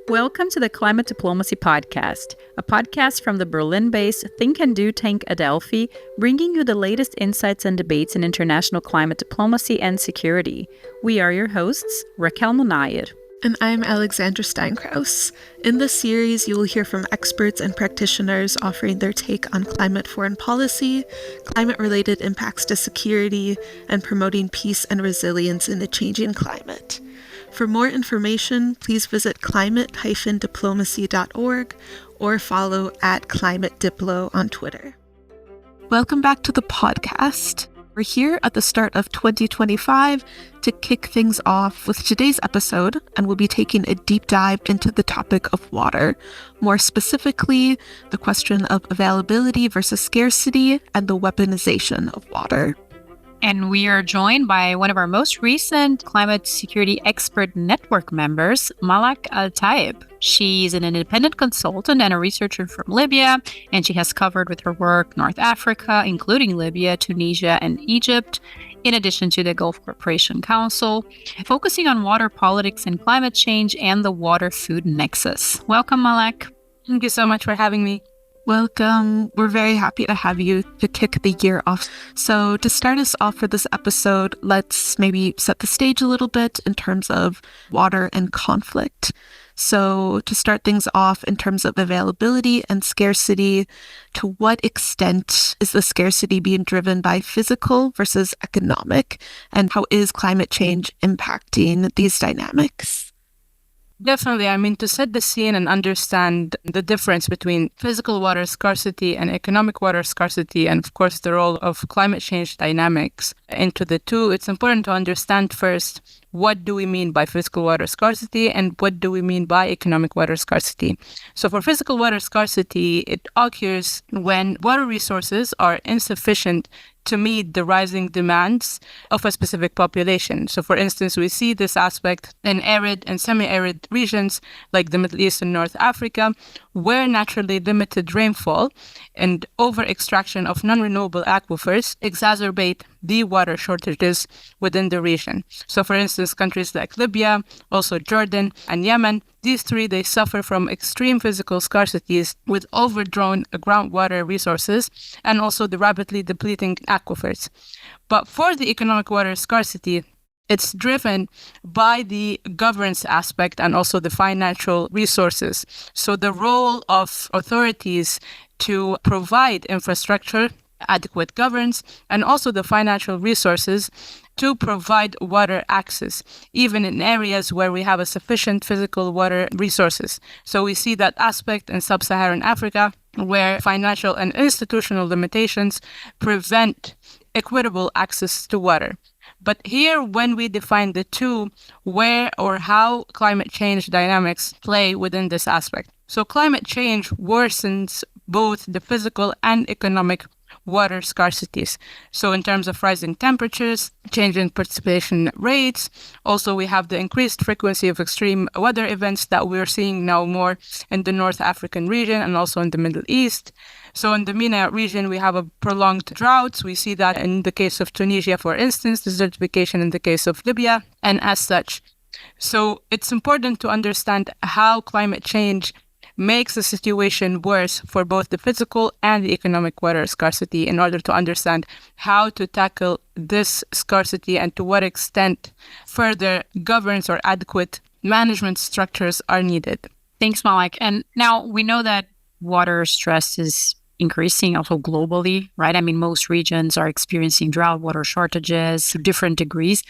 Welcome to the Climate Diplomacy Podcast, a podcast from the Berlin-based Think and Do tank Adelphi, bringing you the latest insights and debates in international climate diplomacy and security. We are your hosts, Raquel Monayer. And I'm Alexandra Steinkraus. In this series, you will hear from experts and practitioners offering their take on climate foreign policy, climate-related impacts to security, and promoting peace and resilience in a changing climate. For more information, please visit climate-diplomacy.org or follow @ClimateDiplo on Twitter. Welcome back to the podcast. We're here at the start of 2025 to kick things off with today's episode, and we'll be taking a deep dive into the topic of water. More specifically, the question of availability versus scarcity and the weaponization of water. And we are joined by one of our most recent climate security expert network members, Malak Altaeb. She's an independent consultant and a researcher from Libya, and she has covered with her work North Africa, including Libya, Tunisia, and Egypt, in addition to the Gulf Cooperation Council, focusing on water politics and climate change and the water-food nexus. Welcome, Malak. Thank you so much for having me. Welcome. We're very happy to have you to kick the year off. So to start us off for this episode, let's maybe set the stage a little bit in terms of water and conflict. So to start things off in terms of availability and scarcity, to what extent is the scarcity being driven by physical versus economic? And how is climate change impacting these dynamics? Definitely. To set the scene and understand the difference between physical water scarcity and economic water scarcity, and of course the role of climate change dynamics into the two, it's important to understand first, what do we mean by physical water scarcity and what do we mean by economic water scarcity? So for physical water scarcity, it occurs when water resources are insufficient to meet the rising demands of a specific population. So for instance, we see this aspect in arid and semi-arid regions like the Middle East and North Africa, where naturally limited rainfall and over-extraction of non-renewable aquifers exacerbate the water shortages within the region. So for instance, countries like Libya, also Jordan and Yemen, these three, they suffer from extreme physical scarcities with overdrawn groundwater resources and also the rapidly depleting aquifers. But for the economic water scarcity, it's driven by the governance aspect and also the financial resources. So the role of authorities to provide infrastructure, adequate governance, and also the financial resources to provide water access, even in areas where we have a sufficient physical water resources. So we see that aspect in sub-Saharan Africa, where financial and institutional limitations prevent equitable access to water. But here, when we define the two, where or how climate change dynamics play within this aspect. So climate change worsens both the physical and economic water scarcities. So in terms of rising temperatures, changing precipitation rates, also we have the increased frequency of extreme weather events that we're seeing now more in the North African region and also in the Middle East. So in the MENA region, we have a prolonged droughts. We see that in the case of Tunisia, for instance, desertification in the case of Libya, and as such. So it's important to understand how climate change makes the situation worse for both the physical and the economic water scarcity in order to understand how to tackle this scarcity and to what extent further governance or adequate management structures are needed. Thanks, Malak. And now we know that water stress is increasing also globally, right? Most regions are experiencing drought, water shortages to different degrees.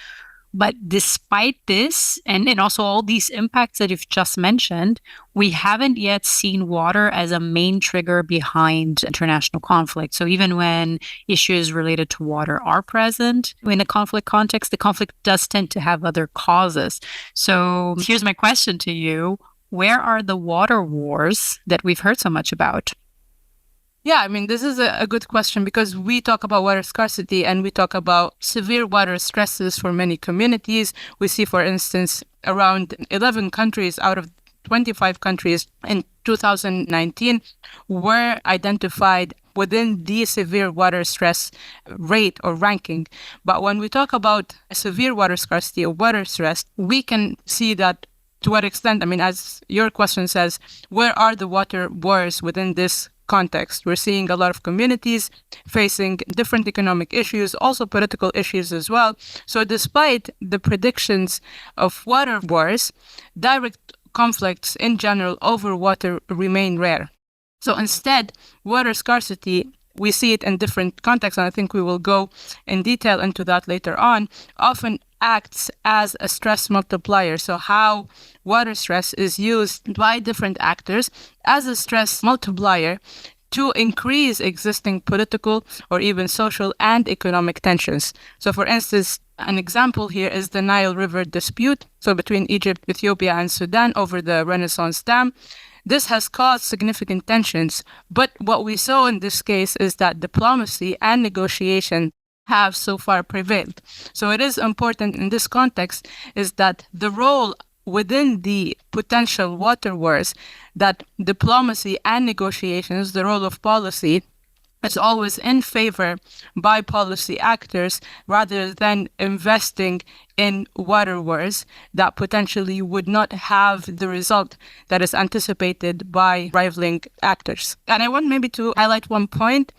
But despite this, and also all these impacts that you've just mentioned, we haven't yet seen water as a main trigger behind international conflict. So even when issues related to water are present in a conflict context, the conflict does tend to have other causes. So here's my question to you. Where are the water wars that we've heard so much about? Yeah, this is a good question because we talk about water scarcity and we talk about severe water stresses for many communities. We see, for instance, around 11 countries out of 25 countries in 2019 were identified within the severe water stress rate or ranking. But when we talk about severe water scarcity or water stress, we can see that to what extent, I mean, as your question says, where are the water wars within this context? We're seeing a lot of communities facing different economic issues, also political issues as well. So despite the predictions of water wars, direct conflicts in general over water remain rare. So instead, water scarcity, we see it in different contexts, and I think we will go in detail into that later on, often acts as a stress multiplier. So how water stress is used by different actors as a stress multiplier to increase existing political or even social and economic tensions. So for instance, an example here is the Nile River dispute, so between Egypt, Ethiopia, and Sudan over the Renaissance Dam. This has caused significant tensions, but what we saw in this case is that diplomacy and negotiation have so far prevailed. So it is important in this context is that the role within the potential water wars, that diplomacy and negotiations, the role of policy, is always in favor by policy actors rather than investing in water wars that potentially would not have the result that is anticipated by rivaling actors. And I want maybe to highlight one point.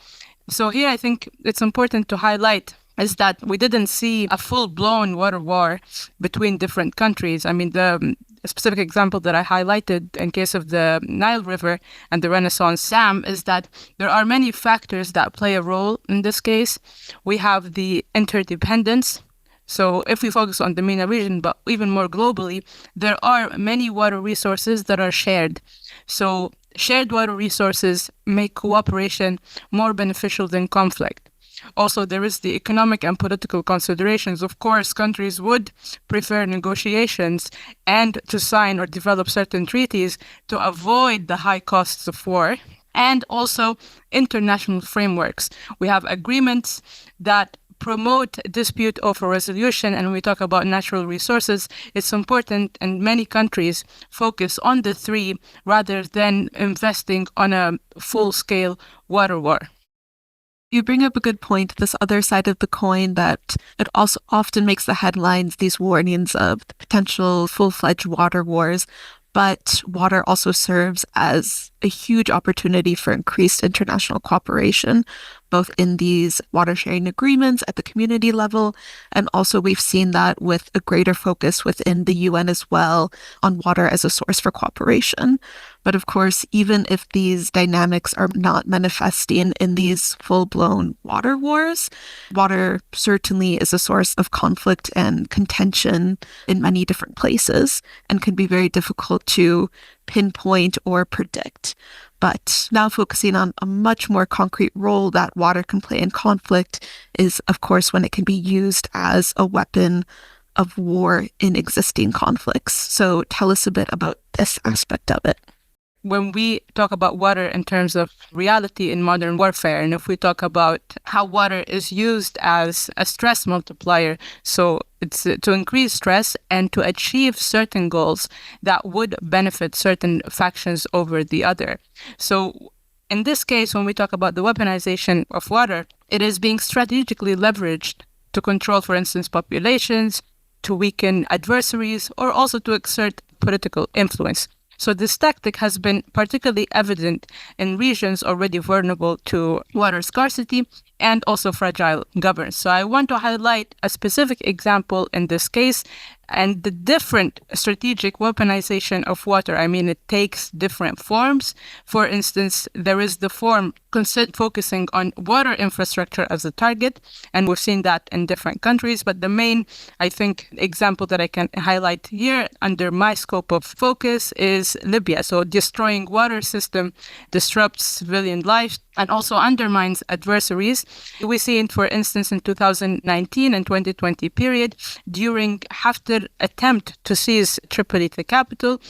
So here I think it's important to highlight is that we didn't see a full-blown water war between different countries. I mean, the specific example that I highlighted in case of the Nile River and the Renaissance Dam is that there are many factors that play a role in this case. We have the interdependence. So if we focus on the MENA region, but even more globally, there are many water resources that are shared. So shared water resources make cooperation more beneficial than conflict. Also, there is the economic and political considerations. Of course, countries would prefer negotiations and to sign or develop certain treaties to avoid the high costs of war. And also international frameworks. We have agreements that promote dispute over resolution, and when we talk about natural resources, it's important, and many countries focus on the three rather than investing on a full-scale water war. You bring up a good point, this other side of the coin, that it also often makes the headlines, these warnings of potential full-fledged water wars, but water also serves as a huge opportunity for increased international cooperation, both in these water sharing agreements at the community level, and also we've seen that with a greater focus within the UN as well on water as a source for cooperation. But of course, even if these dynamics are not manifesting in these full-blown water wars, water certainly is a source of conflict and contention in many different places and can be very difficult to pinpoint or predict. But now focusing on a much more concrete role that water can play in conflict is, of course, when it can be used as a weapon of war in existing conflicts. So tell us a bit about this aspect of it. When we talk about water in terms of reality in modern warfare, and if we talk about how water is used as a stress multiplier, so it's to increase stress and to achieve certain goals that would benefit certain factions over the other. So in this case, when we talk about the weaponization of water, it is being strategically leveraged to control, for instance, populations, to weaken adversaries, or also to exert political influence. So this tactic has been particularly evident in regions already vulnerable to water scarcity and also fragile governance. So I want to highlight a specific example in this case and the different strategic weaponization of water. I mean, it takes different forms. For instance, there is the form focusing on water infrastructure as a target, and we've seen that in different countries. But the main, I think, example that I can highlight here under my scope of focus is Libya. So destroying water system disrupts civilian life and also undermines adversaries. We see it, for instance, in 2019 and 2020 period, during Haftar's attempt to seize Tripoli, the capital,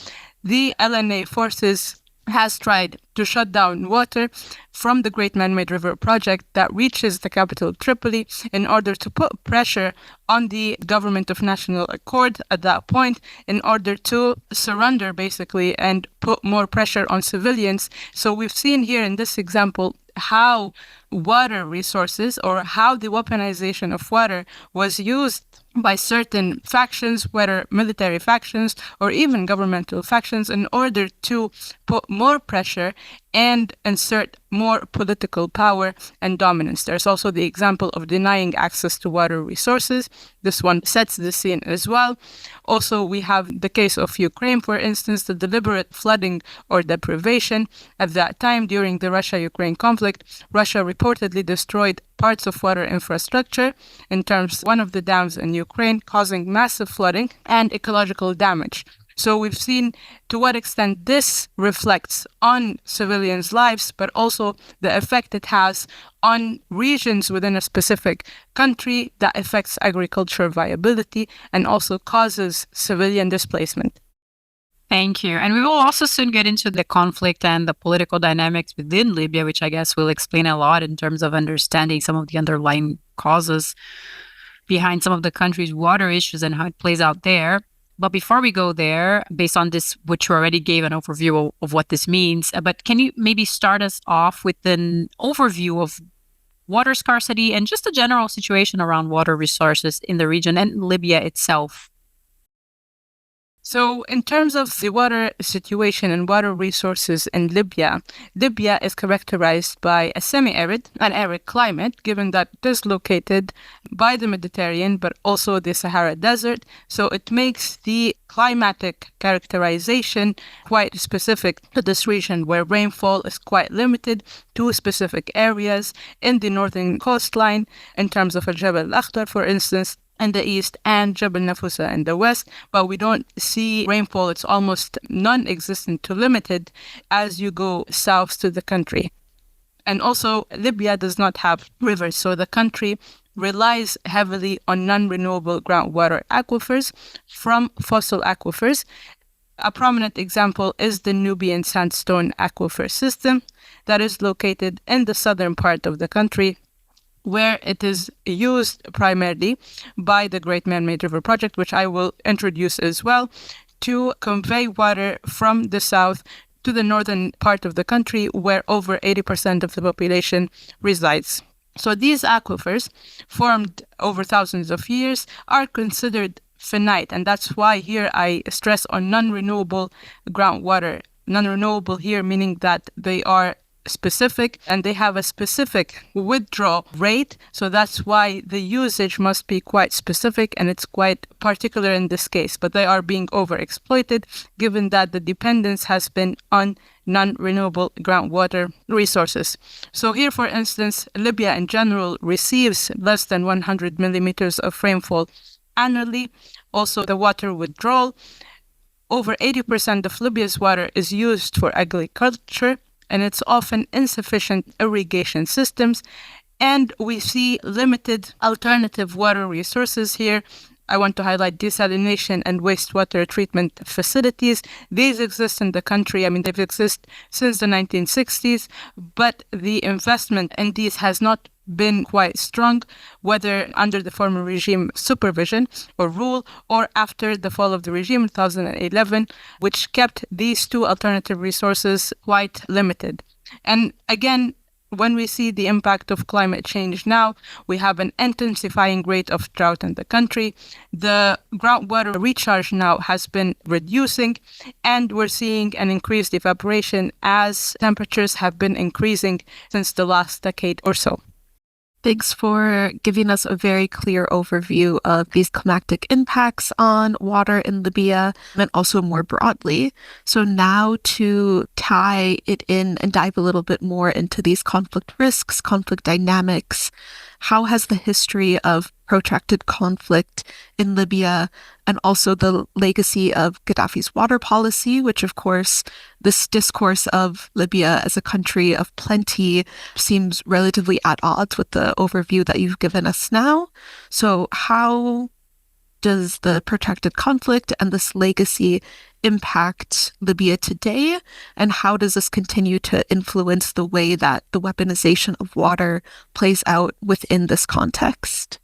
the LNA forces has tried to shut down water from the Great Man-Made River project that reaches the capital Tripoli in order to put pressure on the government of national accord at that point in order to surrender basically and put more pressure on civilians. So we've seen here in this example how water resources, or how the weaponization of water was used by certain factions, whether military factions or even governmental factions, in order to put more pressure and insert more political power and dominance. There's also the example of denying access to water resources. This one sets the scene as well. Also, we have the case of Ukraine, for instance, the deliberate flooding or deprivation. At that time, during the Russia-Ukraine conflict, Russia reportedly destroyed parts of water infrastructure, in terms one of the dams in Ukraine, causing massive flooding and ecological damage. So we've seen to what extent this reflects on civilians' lives, but also the effect it has on regions within a specific country that affects agriculture viability and also causes civilian displacement. Thank you. And we will also soon get into the conflict and the political dynamics within Libya, which I guess will explain a lot in terms of understanding some of the underlying causes behind some of the country's water issues and how it plays out there. But before we go there, based on this, which you already gave an overview of what this means, but can you maybe start us off with an overview of water scarcity and just the general situation around water resources in the region and Libya itself? So in terms of the water situation and water resources in Libya, Libya is characterized by a semi-arid and arid climate, given that it is located by the Mediterranean, but also the Sahara Desert. So it makes the climatic characterization quite specific to this region, where rainfall is quite limited to specific areas in the northern coastline, in terms of Al-Jabal Al-Akhdar, for instance, in the east, and Jabal Nafusa in the west, but we don't see rainfall. It's almost non-existent to limited as you go south to the country. And also, Libya does not have rivers, so the country relies heavily on non-renewable groundwater aquifers from fossil aquifers. A prominent example is the Nubian sandstone aquifer system that is located in the southern part of the country, where it is used primarily by the Great Man-Made River Project, which I will introduce as well, to convey water from the south to the northern part of the country, where over 80% of the population resides. So these aquifers, formed over thousands of years, are considered finite, and that's why here I stress on non-renewable groundwater. Non-renewable here meaning that they are specific and they have a specific withdrawal rate. So that's why the usage must be quite specific, and it's quite particular in this case. But they are being overexploited, given that the dependence has been on non-renewable groundwater resources. So here, for instance, Libya in general receives less than 100 millimeters of rainfall annually. Also, the water withdrawal. Over 80% of Libya's water is used for agriculture, and it's often insufficient irrigation systems. And we see limited alternative water resources here. I want to highlight desalination and wastewater treatment facilities. These exist in the country. I mean, they've existed since the 1960s, but the investment in these has not been quite strong, whether under the former regime supervision or rule, or after the fall of the regime in 2011, which kept these two alternative resources quite limited. And again, when we see the impact of climate change now, we have an intensifying rate of drought in the country. The groundwater recharge now has been reducing, and we're seeing an increased evaporation as temperatures have been increasing since the last decade or so. Thanks for giving us a very clear overview of these climatic impacts on water in Libya and also more broadly. So now to tie it in and dive a little bit more into these conflict risks, conflict dynamics, how has the history of protracted conflict in Libya and also the legacy of Gaddafi's water policy, which of course this discourse of Libya as a country of plenty seems relatively at odds with the overview that you've given us now. So how does the protracted conflict and this legacy impact Libya today? And how does this continue to influence the way that the weaponization of water plays out within this context?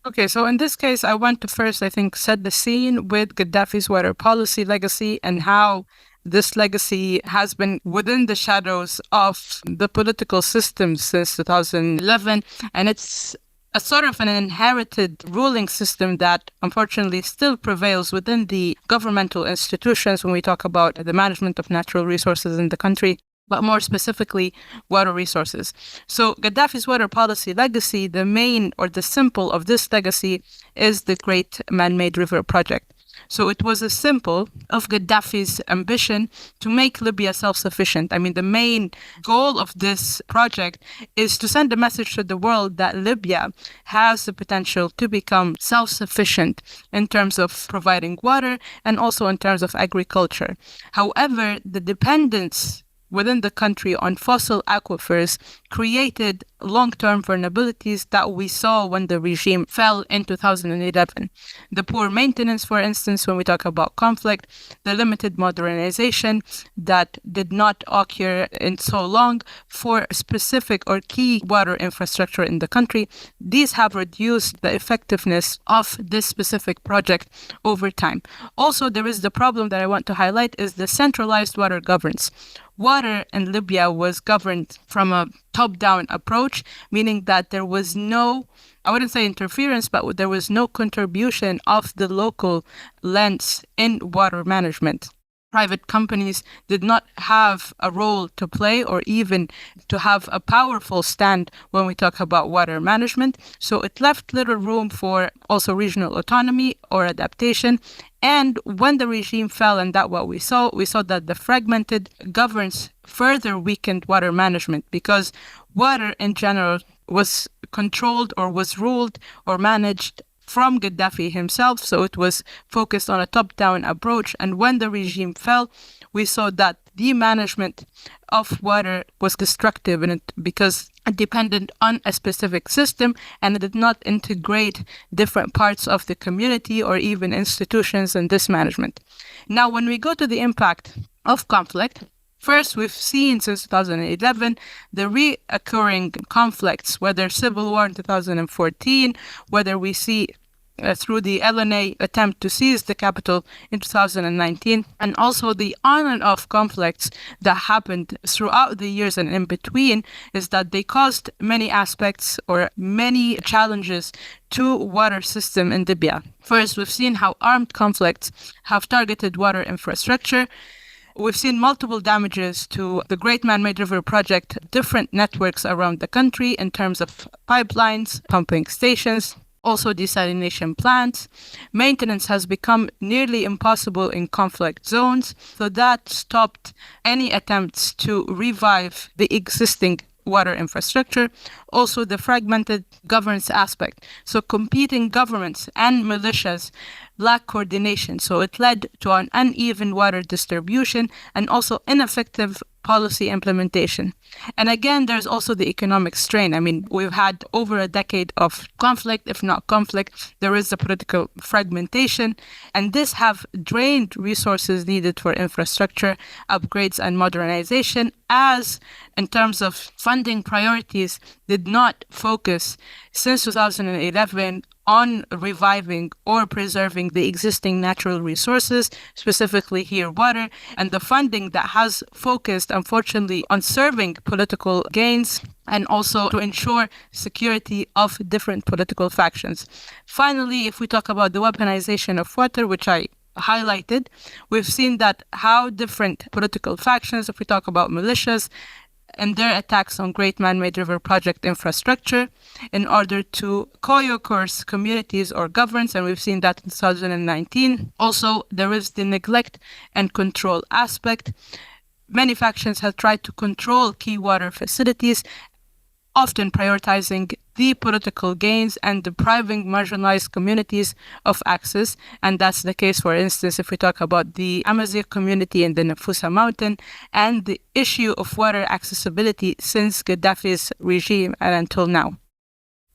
Okay, so in this case, I want to first, I think, set the scene with Gaddafi's water policy legacy and how this legacy has been within the shadows of the political system since 2011, and it's a sort of an inherited ruling system that unfortunately still prevails within the governmental institutions when we talk about the management of natural resources in the country, but more specifically, water resources. So Gaddafi's water policy legacy, the main or the symbol of this legacy is the Great Man-Made River Project. So it was a symbol of Gaddafi's ambition to make Libya self-sufficient. I mean, the main goal of this project is to send a message to the world that Libya has the potential to become self-sufficient in terms of providing water and also in terms of agriculture. However, the dependence within the country on fossil aquifers created long-term vulnerabilities that we saw when the regime fell in 2011. The poor maintenance, for instance, when we talk about conflict, the limited modernization that did not occur in so long for specific or key water infrastructure in the country, these have reduced the effectiveness of this specific project over time. Also, there is the problem that I want to highlight is the centralized water governance. Water in Libya was governed from a top-down approach, meaning that there was no, I wouldn't say interference, but there was no contribution of the local lens in water management. Private companies did not have a role to play or even to have a powerful stand when we talk about water management. So it left little room for also regional autonomy or adaptation. And when the regime fell, and that what we saw that the fragmented governance further weakened water management because water in general was controlled or was ruled or managed from Gaddafi himself, so it was focused on a top-down approach. And when the regime fell, we saw that the management of water was destructive in it because it depended on a specific system and it did not integrate different parts of the community or even institutions in this management. Now, when we go to the impact of conflict, first, we've seen since 2011 the reoccurring conflicts, whether civil war in 2014, whether we see through the LNA attempt to seize the capital in 2019, and also the on and off conflicts that happened throughout the years and in between, is that they caused many aspects or many challenges to water system in Libya. First, we've seen how armed conflicts have targeted water infrastructure. We've seen multiple damages to the Great Man-Made River Project, different networks around the country in terms of pipelines, pumping stations, also desalination plants. Maintenance has become nearly impossible in conflict zones, so that stopped any attempts to revive the existing water infrastructure. Also, the fragmented governance aspect. So competing governments and militias lack coordination. So it led to an uneven water distribution and also ineffective policy implementation. And again, there's also the economic strain. I mean, we've had over a decade of conflict, if not conflict. There is a political fragmentation, and this have drained resources needed for infrastructure upgrades and modernization, as in terms of funding priorities did not focus since 2011 on reviving or preserving the existing natural resources, specifically here water, and the funding that has focused, unfortunately, on serving political gains and also to ensure security of different political factions. Finally, if we talk about the weaponization of water, which I highlighted, we've seen that how different political factions, if we talk about militias, and their attacks on Great Man-Made River Project infrastructure in order to coerce communities or governments, and we've seen that in 2019. Also, there is the neglect and control aspect. Many factions have tried to control key water facilities, often prioritizing the political gains and depriving marginalized communities of access. And that's the case, for instance, if we talk about the Amazigh community in the Nafusa mountain and the issue of water accessibility since Gaddafi's regime and until now.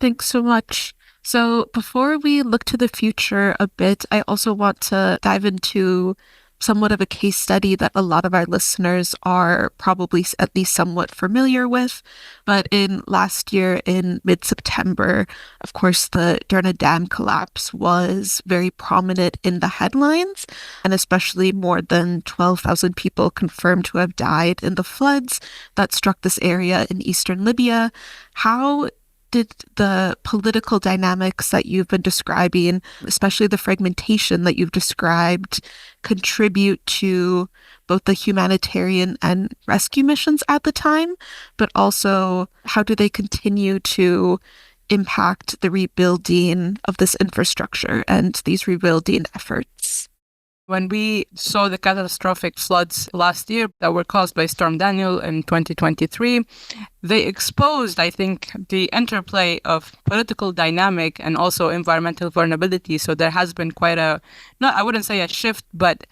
Thanks so much. So before we look to the future a bit, I also want to dive into somewhat of a case study that a lot of our listeners are probably at least somewhat familiar with. But in last year, in mid-September, of course, the Derna Dam collapse was very prominent in the headlines, and especially more than 12,000 people confirmed to have died in the floods that struck this area in eastern Libya. How did the political dynamics that you've been describing, especially the fragmentation that you've described, contribute to both the humanitarian and rescue missions at the time, but also how do they continue to impact the rebuilding of this infrastructure and these rebuilding efforts? When we saw the catastrophic floods last year that were caused by Storm Daniel in 2023, they exposed, I think, the interplay of political dynamic and also environmental vulnerability. So there has been quite I wouldn't say a shift, but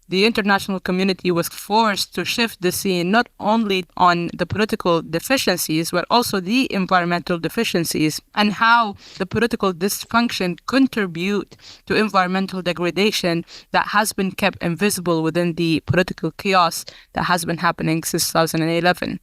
the international community was forced to shift the scene not only on the political deficiencies, but also the environmental deficiencies and how the political dysfunction contribute to environmental degradation that has been kept invisible within the political chaos that has been happening since 2011.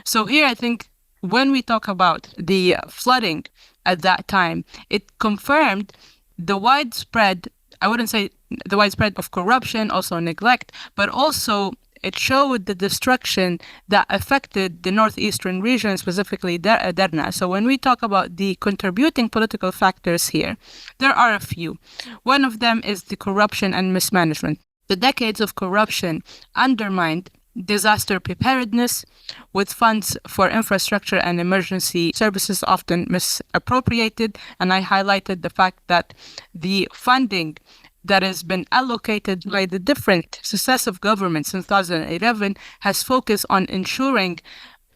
So here, I think, when we talk about the flooding at that time, it confirmed the widespread, I wouldn't say the widespread of corruption, also neglect, but also it showed the destruction that affected the northeastern region, specifically Derna. So when we talk about the contributing political factors here, there are a few. One of them is the corruption and mismanagement. The decades of corruption undermined disaster preparedness, with funds for infrastructure and emergency services often misappropriated. And I highlighted the fact that the funding that has been allocated by the different successive governments since 2011 has focused on ensuring,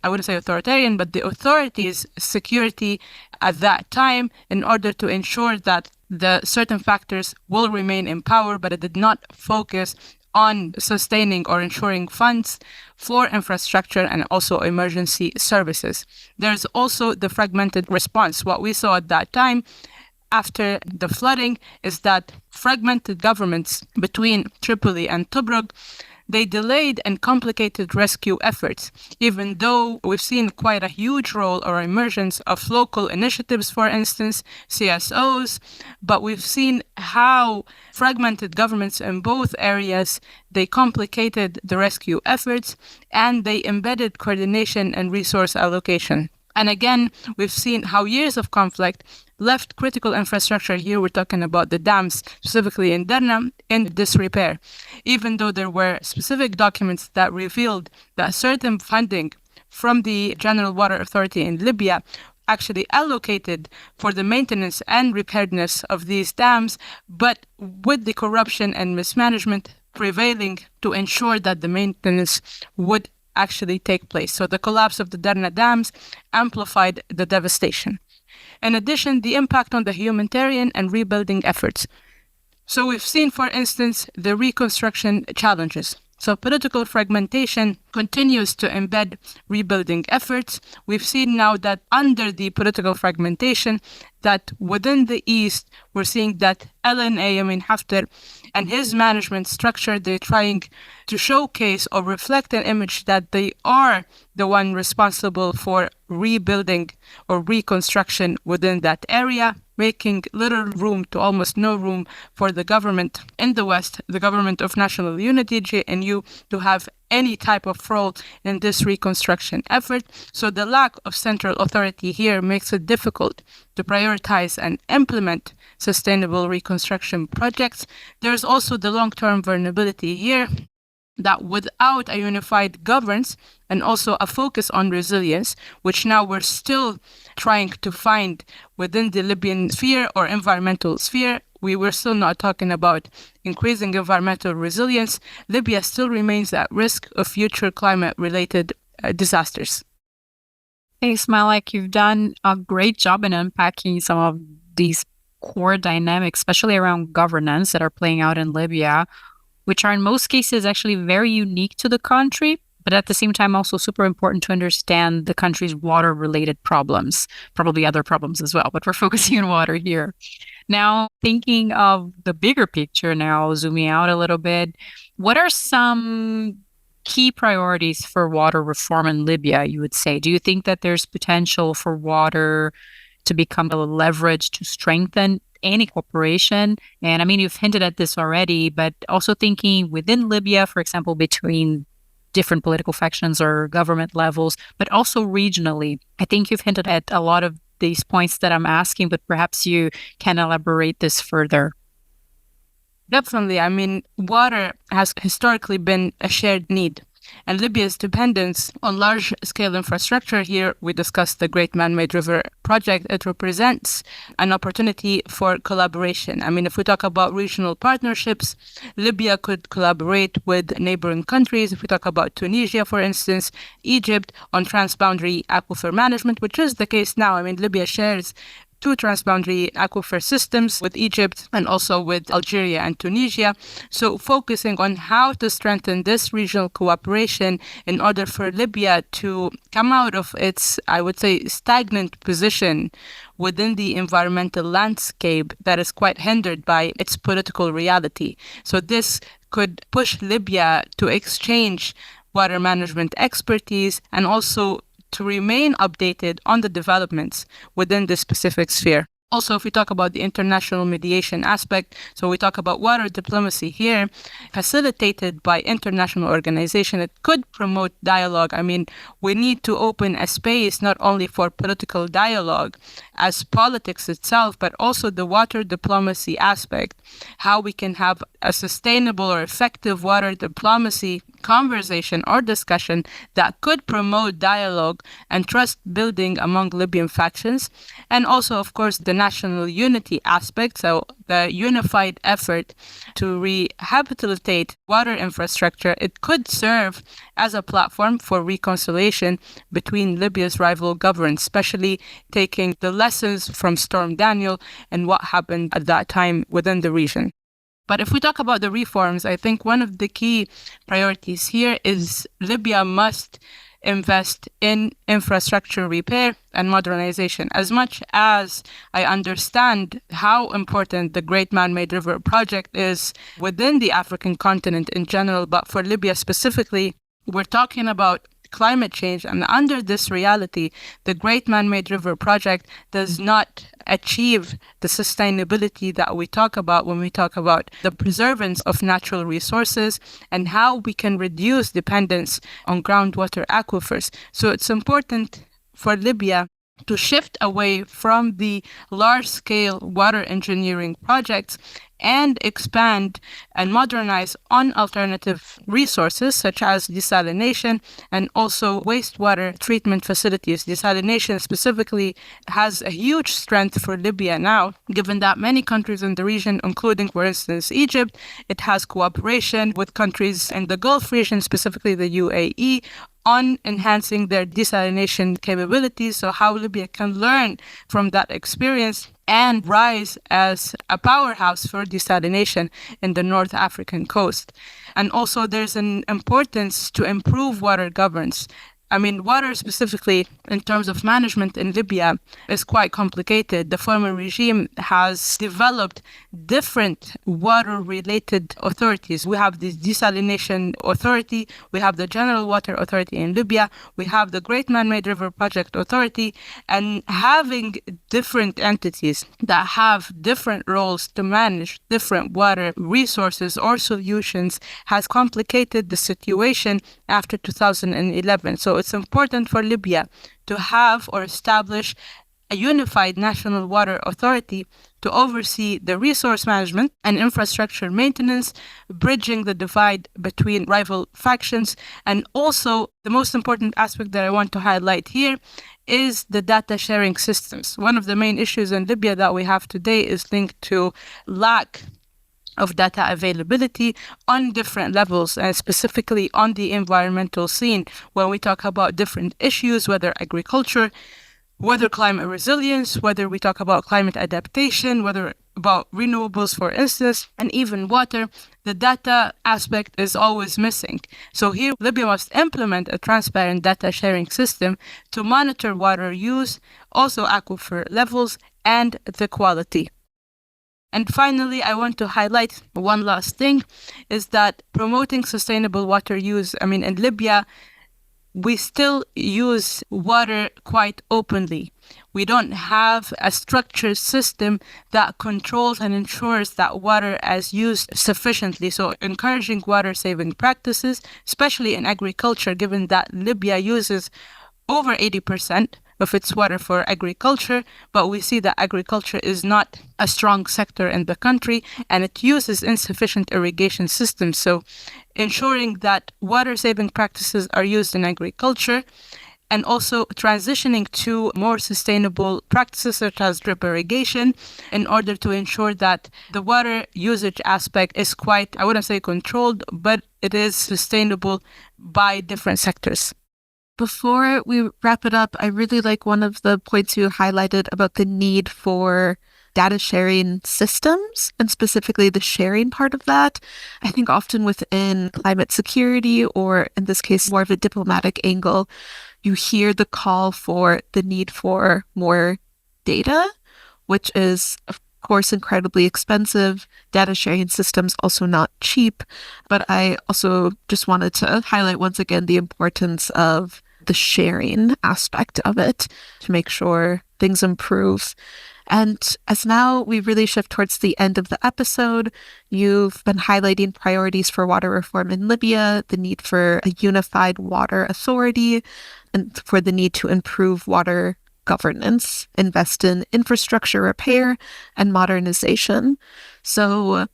I wouldn't say authoritarian, but the authorities' security at that time in order to ensure that the certain factors will remain in power, but it did not focus on sustaining or ensuring funds for infrastructure and also emergency services. There's also the fragmented response. What we saw at that time after the flooding is that fragmented governments between Tripoli and Tobruk, they delayed and complicated rescue efforts, even though we've seen quite a huge role or emergence of local initiatives, for instance, CSOs, but we've seen how fragmented governments in both areas, they complicated the rescue efforts and they embedded coordination and resource allocation. And again, we've seen how years of conflict left critical infrastructure, here we're talking about the dams, specifically in Derna, in disrepair. Even though there were specific documents that revealed that certain funding from the General Water Authority in Libya actually allocated for the maintenance and repairedness of these dams, but with the corruption and mismanagement prevailing to ensure that the maintenance would actually take place. So the collapse of the Derna dams amplified the devastation. In addition, the impact on the humanitarian and rebuilding efforts. So we've seen, for instance, the reconstruction challenges. So political fragmentation continues to embed rebuilding efforts. We've seen now that under the political fragmentation, that within the East, we're seeing that LNA, Haftar, and his management structure, they're trying to showcase or reflect an image that they are the one responsible for rebuilding or reconstruction within that area, making little room to almost no room for the government in the West, the government of national unity, JNU, to have any type of role in this reconstruction effort. So the lack of central authority here makes it difficult to prioritize and implement sustainable reconstruction projects. There's also the long-term vulnerability here that without a unified governance and also a focus on resilience, which now we're still trying to find within the Libyan sphere or environmental sphere, we were still not talking about increasing environmental resilience. Libya still remains at risk of future climate-related disasters. Thanks, Malak. You've done a great job in unpacking some of these core dynamics, especially around governance that are playing out in Libya, which are in most cases actually very unique to the country, but at the same time also super important to understand the country's water-related problems, probably other problems as well, but we're focusing on water here. Now, thinking of the bigger picture now, zooming out a little bit, what are some key priorities for water reform in Libya, you would say? Do you think that there's potential for water to become a leverage to strengthen any cooperation? And I mean, you've hinted at this already, but also thinking within Libya, for example, between different political factions or government levels, but also regionally. I think you've hinted at a lot of these points that I'm asking, but perhaps you can elaborate this further. Definitely. I mean, water has historically been a shared need. And Libya's dependence on large-scale infrastructure here, we discussed the Great Man-Made River project, it represents an opportunity for collaboration. I mean, if we talk about regional partnerships, Libya could collaborate with neighboring countries. If we talk about Tunisia, for instance, Egypt on transboundary aquifer management, which is the case now. I mean, Libya shares two transboundary aquifer systems with Egypt and also with Algeria and Tunisia. So focusing on how to strengthen this regional cooperation in order for Libya to come out of its, I would say, stagnant position within the environmental landscape that is quite hindered by its political reality. So this could push Libya to exchange water management expertise and also to remain updated on the developments within this specific sphere. Also, if we talk about the international mediation aspect, so we talk about water diplomacy here, facilitated by international organization, it could promote dialogue. I mean, we need to open a space not only for political dialogue as politics itself, but also the water diplomacy aspect, how we can have a sustainable or effective water diplomacy conversation or discussion that could promote dialogue and trust building among Libyan factions. And also, of course, the national unity aspect, so the unified effort to rehabilitate water infrastructure, it could serve as a platform for reconciliation between Libya's rival governments, especially taking the lessons from Storm Daniel and what happened at that time within the region. But if we talk about the reforms, I think one of the key priorities here is Libya must invest in infrastructure repair and modernization. As much as I understand how important the Great Man-Made River project is within the African continent in general, but for Libya specifically, we're talking about climate change, and under this reality, the Great Man-Made River project does not achieve the sustainability that we talk about when we talk about the preservance of natural resources and how we can reduce dependence on groundwater aquifers. So it's important for Libya to shift away from the large-scale water engineering projects and expand and modernize on alternative resources such as desalination and also wastewater treatment facilities. Desalination specifically has a huge strength for Libya now, given that many countries in the region, including, for instance, Egypt, it has cooperation with countries in the Gulf region, specifically the UAE, on enhancing their desalination capabilities, so how Libya can learn from that experience and rise as a powerhouse for desalination in the North African coast. And also there's an importance to improve water governance. I mean, water specifically in terms of management in Libya is quite complicated. The former regime has developed different water-related authorities. We have the Desalination Authority, we have the General Water Authority in Libya, we have the Great Man-Made River Project Authority, and having different entities that have different roles to manage different water resources or solutions has complicated the situation after 2011. So it's important for Libya to have or establish a unified national water authority to oversee the resource management and infrastructure maintenance, bridging the divide between rival factions. And also, the most important aspect that I want to highlight here is the data sharing systems. One of the main issues in Libya that we have today is linked to lack of data availability on different levels, and specifically on the environmental scene when we talk about different issues, whether agriculture, whether climate resilience, whether we talk about climate adaptation, whether about renewables, for instance, and even water, the data aspect is always missing. So here, Libya must implement a transparent data sharing system to monitor water use, also aquifer levels, and the quality. And finally, I want to highlight one last thing, is that promoting sustainable water use. I mean, in Libya, we still use water quite openly. We don't have a structured system that controls and ensures that water is used sufficiently. So encouraging water-saving practices, especially in agriculture, given that Libya uses over 80% of its water for agriculture, but we see that agriculture is not a strong sector in the country and it uses insufficient irrigation systems. So ensuring that water-saving practices are used in agriculture and also transitioning to more sustainable practices such as drip irrigation in order to ensure that the water usage aspect is quite, I wouldn't say controlled, but it is sustainable by different sectors. Before we wrap it up, I really like one of the points you highlighted about the need for data sharing systems and specifically the sharing part of that. I think often within climate security, or in this case, more of a diplomatic angle, you hear the call for the need for more data, which is, of course, incredibly expensive. Data sharing systems also not cheap. But I also just wanted to highlight once again the importance of the sharing aspect of it to make sure things improve. And as now we really shift towards the end of the episode, you've been highlighting priorities for water reform in Libya, the need for a unified water authority, and for the need to improve water governance, invest in infrastructure repair and modernization. So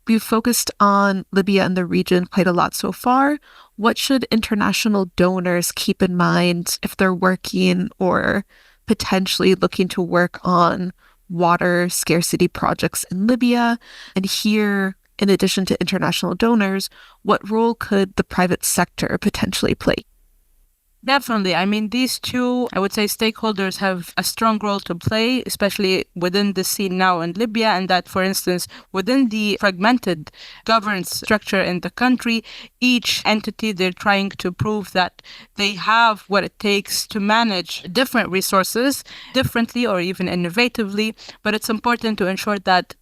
we've focused on Libya and the region quite a lot so far. What should international donors keep in mind if they're working or potentially looking to work on water scarcity projects in Libya? And here, in addition to international donors, what role could the private sector potentially play? Definitely. I mean, these two, I would say, stakeholders have a strong role to play, especially within the scene now in Libya, and that, for instance, within the fragmented governance structure in the country, each entity, they're trying to prove that they have what it takes to manage different resources differently or even innovatively. But it's important to ensure that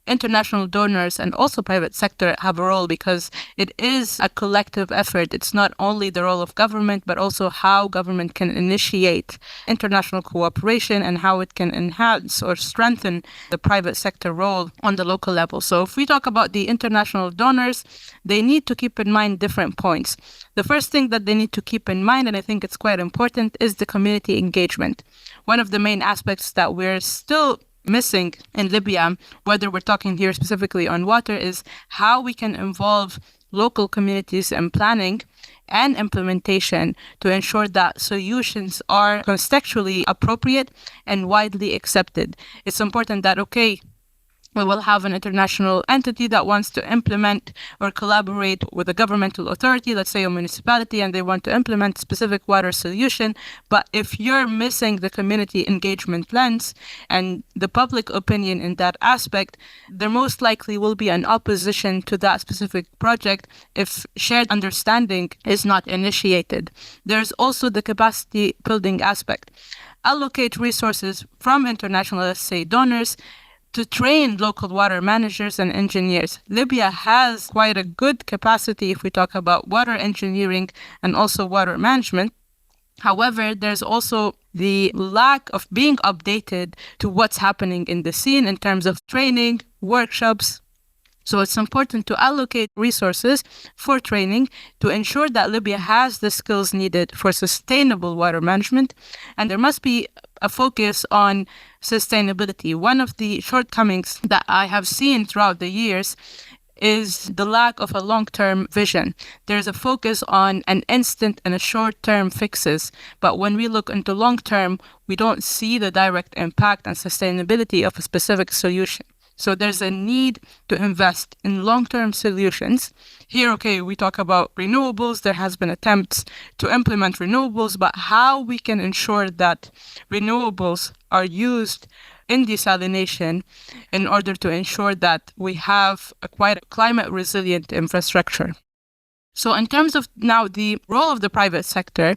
international donors and also private sector have a role, because it is a collective effort. It's not only the role of government, but also how government can initiate international cooperation and how it can enhance or strengthen the private sector role on the local level. So if we talk about the international donors, they need to keep in mind different points. The first thing that they need to keep in mind, and I think it's quite important, is the community engagement. One of the main aspects that we're still missing in Libya, whether we're talking here specifically on water, is how we can involve local communities in planning and implementation to ensure that solutions are contextually appropriate and widely accepted. It's important that, okay, we will have an international entity that wants to implement or collaborate with a governmental authority, let's say a municipality, and they want to implement specific water solution. But if you're missing the community engagement lens and the public opinion in that aspect, there most likely will be an opposition to that specific project if shared understanding is not initiated. There's also the capacity building aspect. Allocate resources from international, let's say, donors to train local water managers and engineers. Libya has quite a good capacity if we talk about water engineering and also water management. However, there's also the lack of being updated to what's happening in the scene in terms of training, workshops. So it's important to allocate resources for training to ensure that Libya has the skills needed for sustainable water management. And there must be a focus on sustainability. One of the shortcomings that I have seen throughout the years is the lack of a long-term vision. There's a focus on an instant and a short-term fixes. But when we look into long-term, we don't see the direct impact and sustainability of a specific solution. So there's a need to invest in long-term solutions. Here, okay, we talk about renewables. There has been attempts to implement renewables, but how we can ensure that renewables are used in desalination in order to ensure that we have a quite climate resilient infrastructure. So in terms of now the role of the private sector,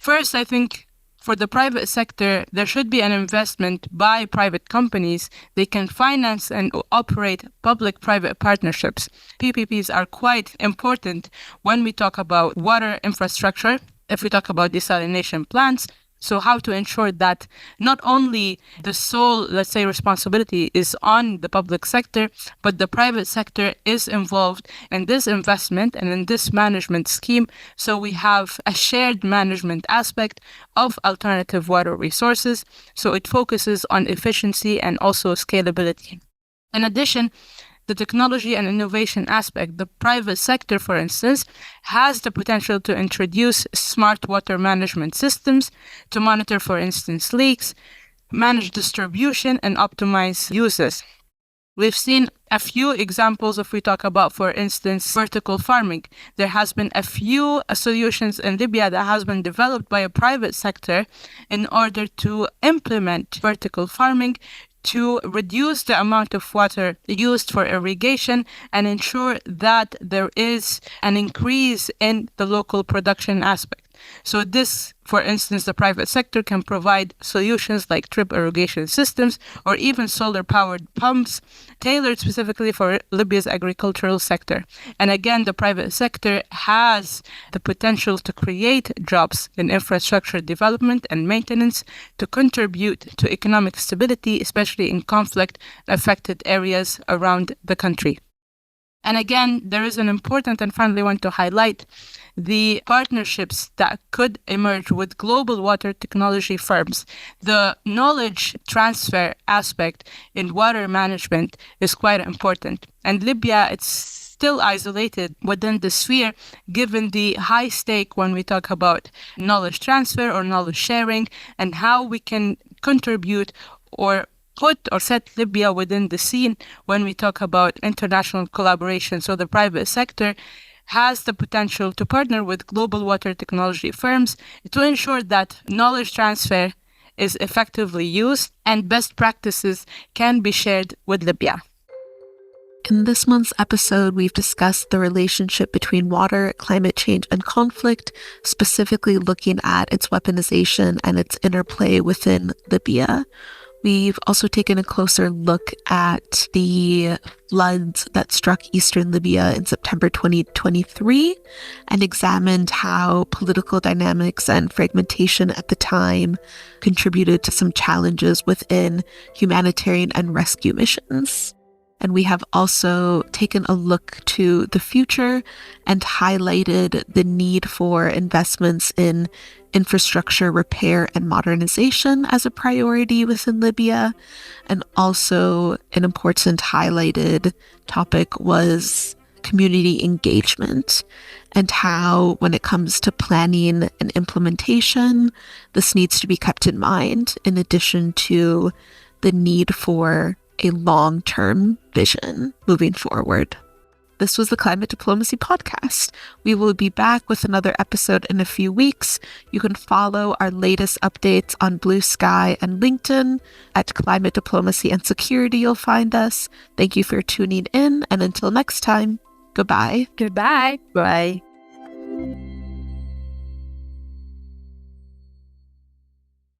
first, I think For the private sector, there should be an investment by private companies. They can finance and operate public-private partnerships. PPPs are quite important when we talk about water infrastructure, if we talk about desalination plants. So how to ensure that not only the sole, let's say, responsibility is on the public sector, but the private sector is involved in this investment and in this management scheme. So we have a shared management aspect of alternative water resources. So it focuses on efficiency and also scalability. In addition, the technology and innovation aspect, the private sector, for instance, has the potential to introduce smart water management systems to monitor, for instance, leaks, manage distribution, and optimize uses. We've seen a few examples if we talk about, for instance, vertical farming. There has been a few solutions in Libya that has been developed by a private sector in order to implement vertical farming to reduce the amount of water used for irrigation and ensure that there is an increase in the local production aspect. So this, for instance, the private sector can provide solutions like drip irrigation systems or even solar-powered pumps tailored specifically for Libya's agricultural sector. And again, the private sector has the potential to create jobs in infrastructure development and maintenance to contribute to economic stability, especially in conflict-affected areas around the country. And again, there is an important and finally one to highlight the partnerships that could emerge with global water technology firms. The knowledge transfer aspect in water management is quite important. And Libya, it's still isolated within the sphere, given the high stake when we talk about knowledge transfer or knowledge sharing and how we can contribute or put or set Libya within the scene when we talk about international collaboration. So the private sector has the potential to partner with global water technology firms to ensure that knowledge transfer is effectively used and best practices can be shared with Libya. In this month's episode, we've discussed the relationship between water, climate change, and conflict, specifically looking at its weaponization and its interplay within Libya. We've also taken a closer look at the floods that struck eastern Libya in September 2023 and examined how political dynamics and fragmentation at the time contributed to some challenges within humanitarian and rescue missions. And we have also taken a look to the future and highlighted the need for investments in infrastructure repair and modernization as a priority within Libya. And also an important highlighted topic was community engagement and how, when it comes to planning and implementation, this needs to be kept in mind in addition to the need for a long-term vision moving forward. This was the Climate Diplomacy Podcast. We will be back with another episode in a few weeks. You can follow our latest updates on Blue Sky and LinkedIn at Climate Diplomacy and Security. You'll find us. Thank you for tuning in, and until next time, goodbye. Goodbye. Bye.